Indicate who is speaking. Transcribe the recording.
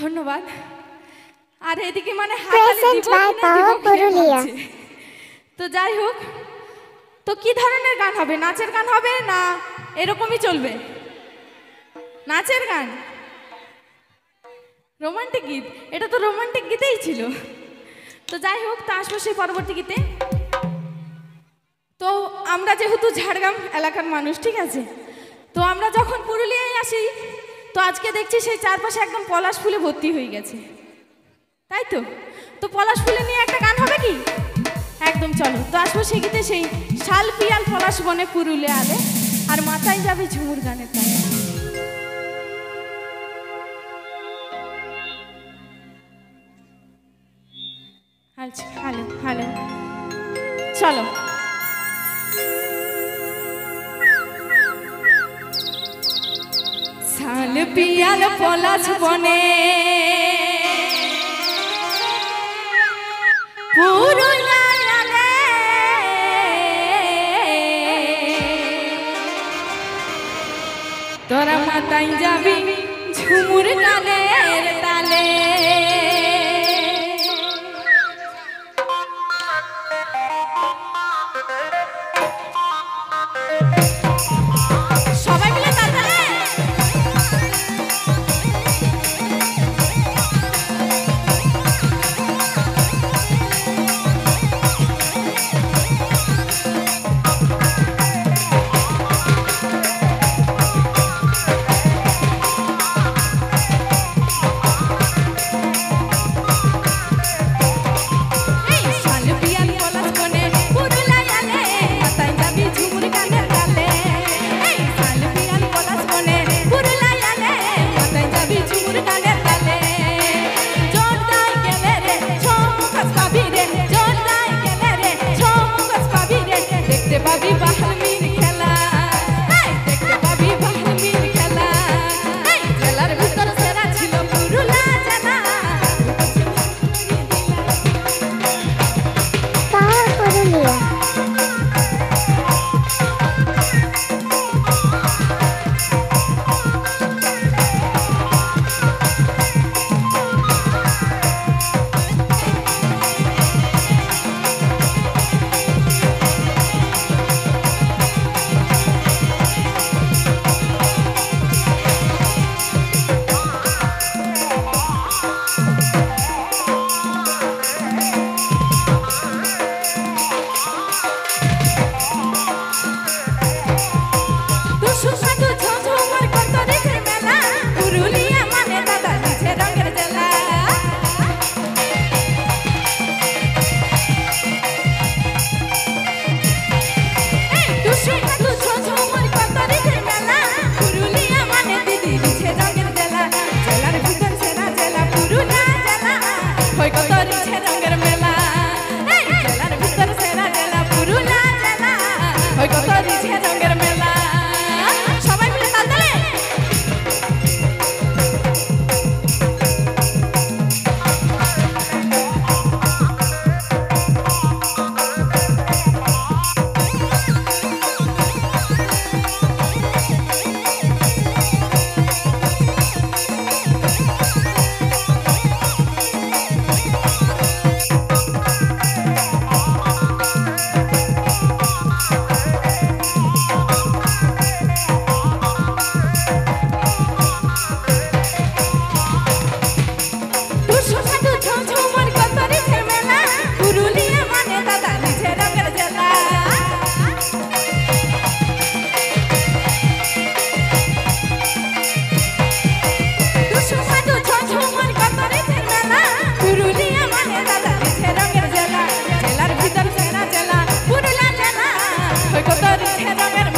Speaker 1: ধন্যবাদ। আর এদিকে মানে তো যাই হোক, তো কি ধরনের গান হবে? নাচের গান হবে না এরকমই চলবে? নাচের গান, রোমান্টিক গীত, এটা তো রোমান্টিক গীতেই ছিল। তো যাই হোক, তা আসবো সেই পরবর্তী গীতে। তো আমরা যেহেতু ঝাড়গ্রাম এলাকার মানুষ, ঠিক আছে, তো আমরা যখন পুরুলিয়ায় আসি তো আজকে দেখছি সেই চারপাশে একদম পলাশ ফুলে ভর্তি হয়ে গেছে, তাই তো? তো পলাশ ফুলে নিয়ে একটা গান হবে কি? একদম চলো। তো আসবো সেই গীতে, সেই শাল পিয়াল পলাশ বনে পুরুলিয়া আলে, আর মাথায় যাবে ঝুমুর গানের তালে। আচ্ছা, হ্যালো হ্যালো, চলো। শাল পিয়াল পলাশ বনে পুরুলিয়া আলে, তোরা মাথায় যাবি ঝুমুর গানের তালে।
Speaker 2: Hoy con todo el